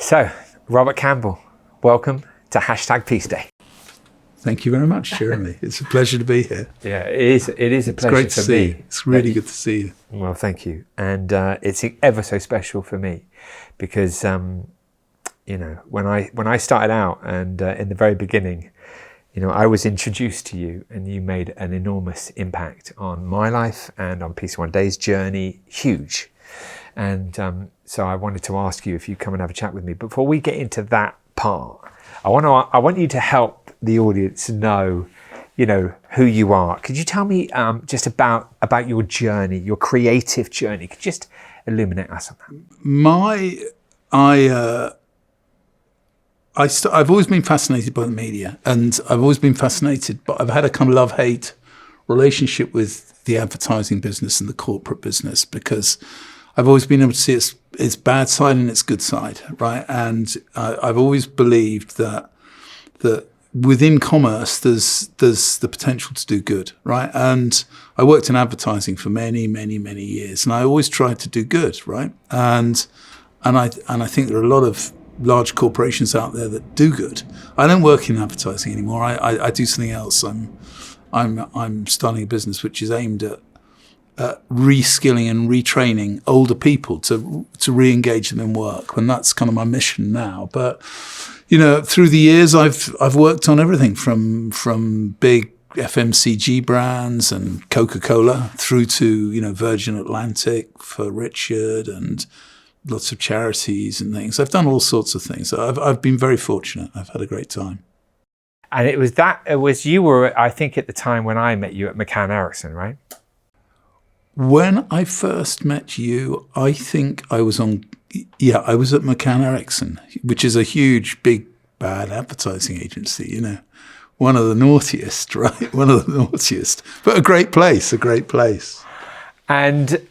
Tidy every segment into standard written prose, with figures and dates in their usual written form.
So, Robert Campbell, welcome to #Peace Day. Thank you very much, Jeremy. It's a pleasure to be here. Yeah, it is a pleasure great to for see me. you. It's really good to see you. Well, thank you. And it's ever so special for me because, when I started out and in the very beginning, I was introduced to you and you made an enormous impact on my life and on Peace One Day's journey, huge. And so I wanted to ask you if you come and have a chat with me. Before we get into that part, I want you to help the audience know, who you are. Could you tell me just about your journey, your creative journey? Could you just illuminate us on that? I've always been fascinated by the media, and I've always been fascinated, but I've had a kind of love-hate relationship with the advertising business and the corporate business because I've always been able to see its bad side and its good side, right? And I've always believed that within commerce, there's the potential to do good, right? And I worked in advertising for many, many, many years, and I always tried to do good, right? And I think there are a lot of large corporations out there that do good. I don't work in advertising anymore. I do something else. I'm starting a business which is aimed at reskilling and retraining older people to re-engage them in work, and that's kind of my mission now. But through the years, I've worked on everything from big FMCG brands and Coca-Cola through to Virgin Atlantic for Richard and lots of charities and things. I've done all sorts of things. I've been very fortunate. I've had a great time. And you were, I think, at the time when I met you at McCann Erickson, right? When I first met you, I think I was at McCann Erickson, which is a huge, big, bad advertising agency, one of the naughtiest, right? One of the naughtiest, but a great place. And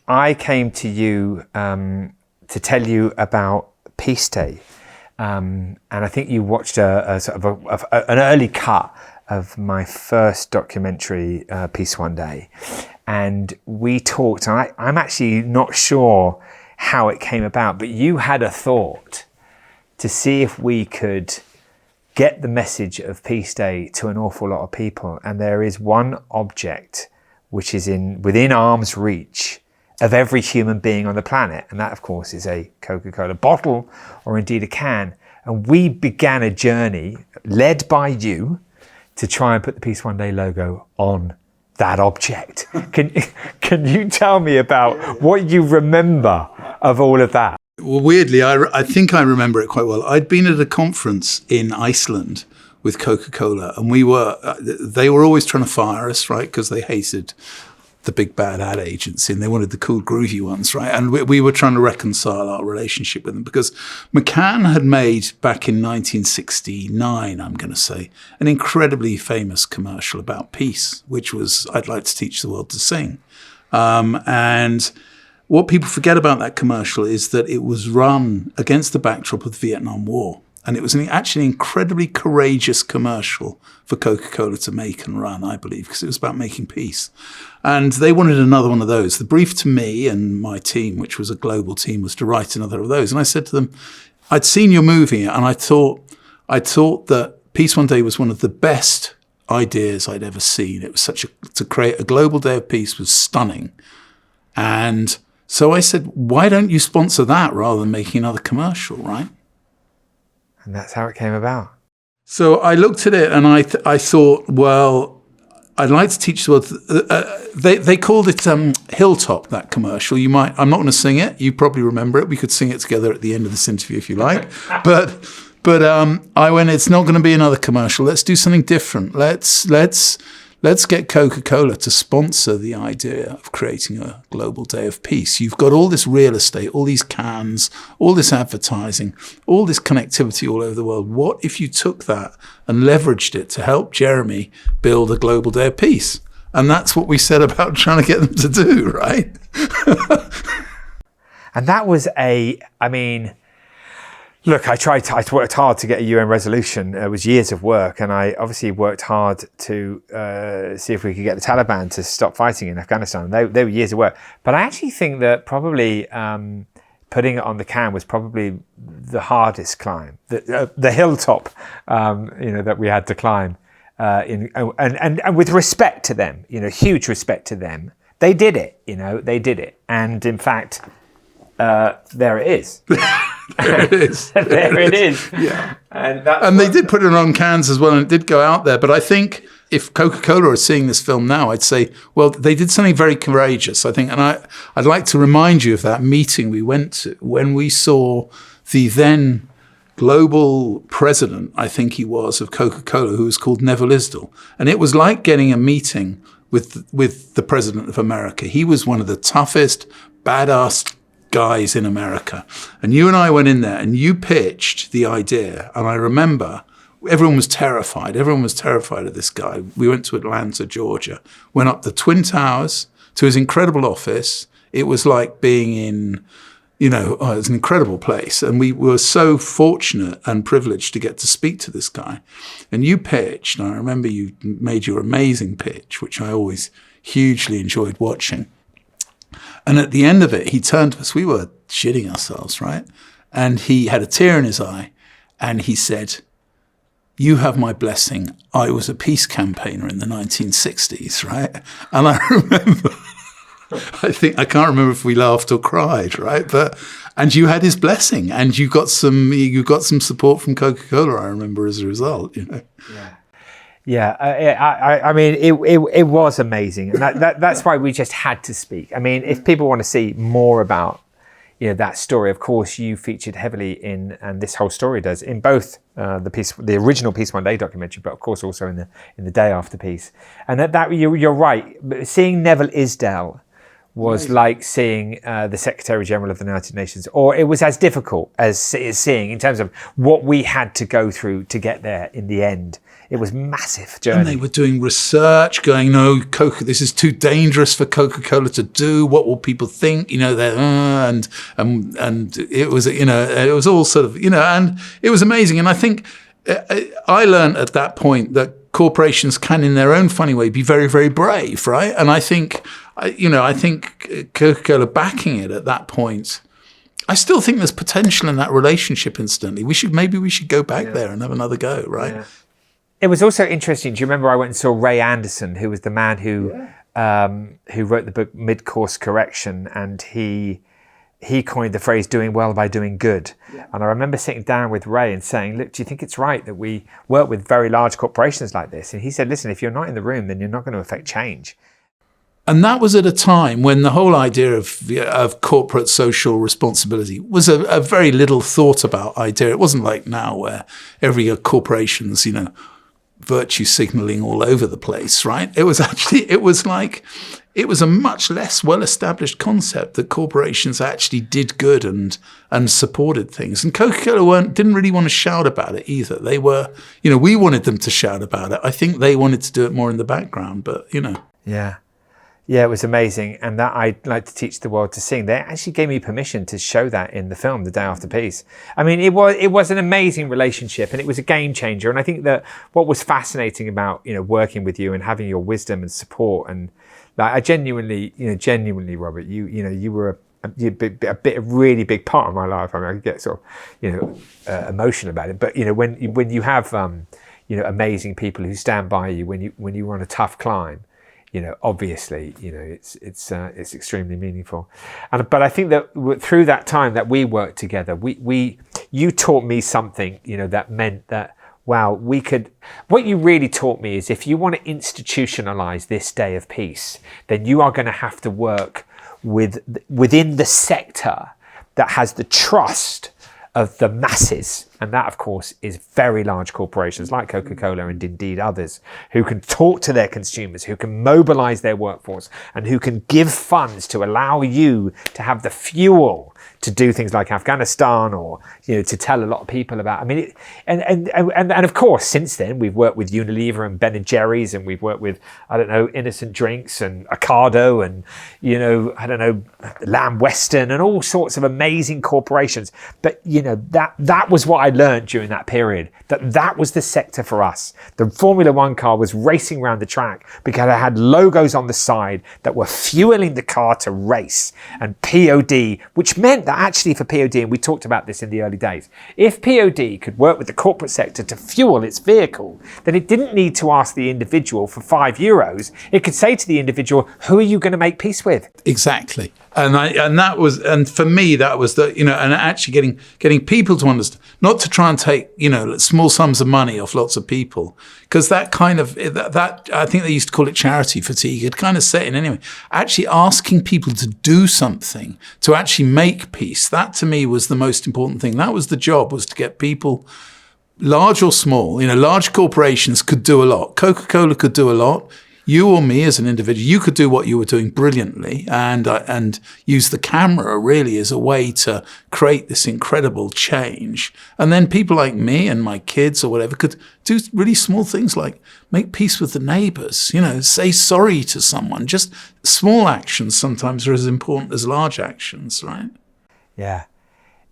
I came to you to tell you about Peace Day, and I think you watched a sort of an early cut of my first documentary, Peace One Day, and we talked. And I'm actually not sure how it came about, but you had a thought to see if we could get the message of Peace Day to an awful lot of people, and there is one object which is within arm's reach of every human being on the planet. And that, of course, is a Coca-Cola bottle or indeed a can. And we began a journey led by you to try and put the Peace One Day logo on that object. Can you tell me about what you remember of all of that? Well, weirdly, I think I remember it quite well. I'd been at a conference in Iceland with Coca-Cola, and they were always trying to fire us, right? Because they hated the big bad ad agency and they wanted the cool groovy ones, right? And we were trying to reconcile our relationship with them because McCann had made, back in 1969, I'm going to say, an incredibly famous commercial about peace, which was "I'd like to teach the world to sing." And what people forget about that commercial is that it was run against the backdrop of the Vietnam War. And it was actually an incredibly courageous commercial for Coca-Cola to make and run, I believe, because it was about making peace. And they wanted another one of those. The brief to me and my team, which was a global team, was to write another of those. And I said to them, I'd seen your movie, and I thought that Peace One Day was one of the best ideas I'd ever seen. It was to create a global day of peace was stunning. And so I said, why don't you sponsor that rather than making another commercial, right? And that's how it came about. So I looked at it and I thought, well, I'd like to teach the world. They called it Hilltop, that commercial. I'm not going to sing it. You probably remember it. We could sing it together at the end of this interview if you like. But I went, it's not going to be another commercial. Let's do something different. Let's get Coca-Cola to sponsor the idea of creating a global day of peace. You've got all this real estate, all these cans, all this advertising, all this connectivity all over the world. What if you took that and leveraged it to help Jeremy build a global day of peace? And that's what we set about trying to get them to do, right? And that was look, I worked hard to get a UN resolution. It was years of work, and I obviously worked hard to see if we could get the Taliban to stop fighting in Afghanistan. They were years of work. But I actually think that probably putting it on the can was probably the hardest climb, the hilltop, that we had to climb, and with respect to them, huge respect to them. They did it, they did it. And in fact, there it is. There it is. There it is. Yeah. And they did put it on cans as well, and it did go out there. But I think if Coca-Cola are seeing this film now, I'd say, well, they did something very courageous, I think. And I'd like to remind you of that meeting we went to when we saw the then global president, I think he was, of Coca-Cola, who was called Neville Isdell. And it was like getting a meeting with the president of America. He was one of the toughest, badass guys in America. And you and I went in there and you pitched the idea. And I remember everyone was terrified. Everyone was terrified of this guy. We went to Atlanta, Georgia, went up the Twin Towers to his incredible office. It was like being in, it was an incredible place. And we were so fortunate and privileged to get to speak to this guy. And you pitched, and I remember you made your amazing pitch, which I always hugely enjoyed watching. And at the end of it, he turned to us. We were shitting ourselves, right? And he had a tear in his eye. And he said, "You have my blessing. I was a peace campaigner in the 1960s, right?" And I remember, I can't remember if we laughed or cried, right? And you had his blessing, and you got some support from Coca-Cola, I remember, as a result, Yeah, I mean, it was amazing, and that's why we just had to speak. I mean, if people want to see more about, that story, of course, you featured heavily in, and this whole story does, in both the original Peace One Day documentary, but of course also in the Day After piece. And that you're right. Seeing Neville Isdell was like seeing the Secretary General of the United Nations, or it was as difficult as seeing in terms of what we had to go through to get there in the end. It was massive journey. And they were doing research, going, "No, this is too dangerous for Coca-Cola to do. What will people think?" And it was, it was all sort of, and it was amazing. And I think I learned at that point that corporations can, in their own funny way, be very, very brave, right? And I think, I think Coca-Cola backing it at that point. I still think there's potential in that relationship. Incidentally, maybe we should go back there and have another go, right? Yeah. It was also interesting. Do you remember I went and saw Ray Anderson, who was the man who wrote the book Mid-Course Correction, and he coined the phrase "doing well by doing good." Yeah. And I remember sitting down with Ray and saying, "Look, do you think it's right that we work with very large corporations like this?" And he said, "Listen, if you're not in the room, then you're not going to affect change." And that was at a time when the whole idea of corporate social responsibility was a very little thought about idea. It wasn't like now where every corporation's, virtue signaling all over the place, right? It was a much less well-established concept that corporations actually did good and supported things. And Coca-Cola didn't really want to shout about it either. They were, we wanted them to shout about it. I think they wanted to do it more in the background, but, Yeah, it was amazing, and that I'd like to teach the world to sing. They actually gave me permission to show that in the film, The Day After Peace. I mean, it was an amazing relationship, and it was a game changer. And I think that what was fascinating about working with you and having your wisdom and support, and like I genuinely, Robert, you were a really big part of my life. I mean, I could get sort of emotional about it, but when you have amazing people who stand by you when you run a tough climb. Obviously, it's extremely meaningful, but I think that through that time that we worked together, you taught me something, that meant that we could. What you really taught me is if you want to institutionalize this day of peace, then you are going to have to work within the sector that has the trust of the masses. And that, of course, is very large corporations like Coca-Cola and indeed others who can talk to their consumers, who can mobilize their workforce, and who can give funds to allow you to have the fuel to do things like Afghanistan, or to tell a lot of people about. I mean, and of course, since then we've worked with Unilever and Ben and Jerry's, and we've worked with Innocent Drinks and Ocado, and Lamb Weston, and all sorts of amazing corporations. But that was what I learned during that period, that was the sector for us. The Formula One car was racing around the track because it had logos on the side that were fueling the car to race, and POD, which meant that actually for POD, and we talked about this in the early days, if POD could work with the corporate sector to fuel its vehicle, then it didn't need to ask the individual for €5. It could say to the individual, who are you going to make peace with? Exactly. And for me, that was and actually getting people to understand, not to try and take, small sums of money off lots of people, because that kind of, that I think they used to call it charity fatigue. It kind of set in anyway. Actually asking people to do something, to actually make peace, that to me was the most important thing. That was the job, was to get people, large or small, large corporations could do a lot. Coca-Cola could do a lot. You or me as an individual, you could do what you were doing brilliantly and use the camera really as a way to create this incredible change. And then people like me and my kids or whatever could do really small things like make peace with the neighbors, say sorry to someone. Just small actions sometimes are as important as large actions, right? Yeah.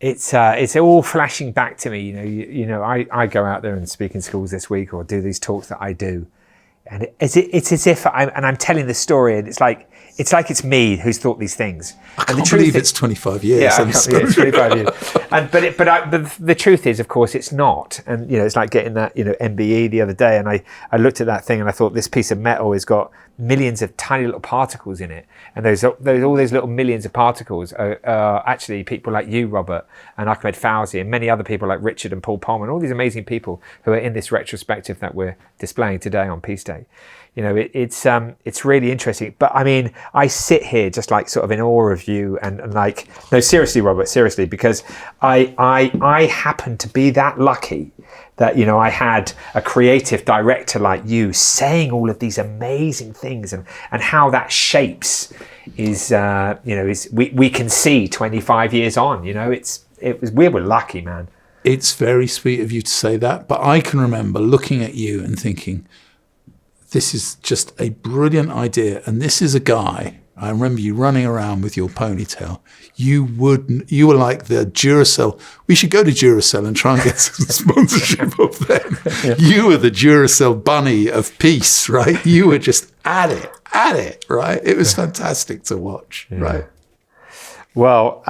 It's all flashing back to me. I go out there and speak in schools this week or do these talks that I do. And it's as if I'm telling the story, and it's like it's me who's thought these things. I can't believe it's 25 years. Yeah, it's 25 years. But the truth is, of course, it's not. And it's like getting that MBE the other day, and I looked at that thing and I thought this piece of metal has got millions of tiny little particles in it, and those all those little millions of particles are actually people like you, Robert, and Ahmed Fauzi, and many other people like Richard and Paul Palmer, and all these amazing people who are in this retrospective that we're displaying today on Peace Day. It's really interesting. But I mean, I sit here just like sort of in awe of you, and like, no, seriously, Robert, seriously, because I happen to be that lucky that I had a creative director like you saying all of these amazing things, and how that shapes we can see 25 years on. We were lucky, man. It's very sweet of you to say that, but I can remember looking at you and thinking, this is just a brilliant idea, and this is a guy. I remember you running around with your ponytail. You were like the Duracell. We should go to Duracell and try and get some sponsorship of them. Yeah. You were the Duracell bunny of peace, right? You were just at it, right? It was fantastic to watch, right? Well,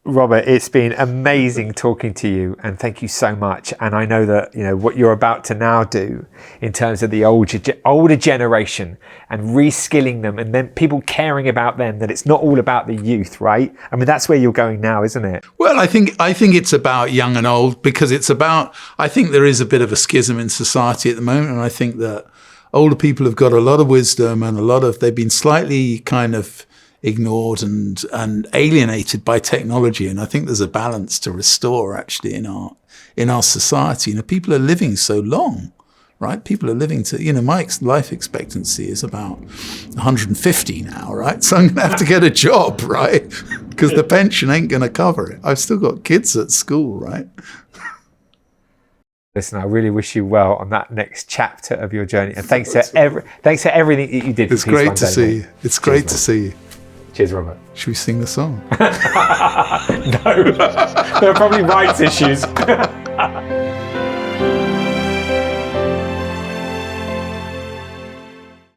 Robert, it's been amazing talking to you, and thank you so much. And I know that what you're about to now do in terms of the older generation and reskilling them, and then people caring about them, that it's not all about the youth, right? I mean, that's where you're going now, isn't it? Well, I think it's about young and old, because I think there is a bit of a schism in society at the moment, and I think that older people have got a lot of wisdom and they've been slightly kind of ignored and alienated by technology, and I think there's a balance to restore actually in our society. People are living so long, right? People are living to my life expectancy is about 150 now, right? So I'm gonna have to get a job, right? Because the pension ain't gonna cover it. I've still got kids at school, right? Listen, I really wish you well on that next chapter of your journey, and thanks for everything that you did. It's great to see you. It's great to see you. Cheers, Robert. Should we sing the song? No, there are probably rights issues.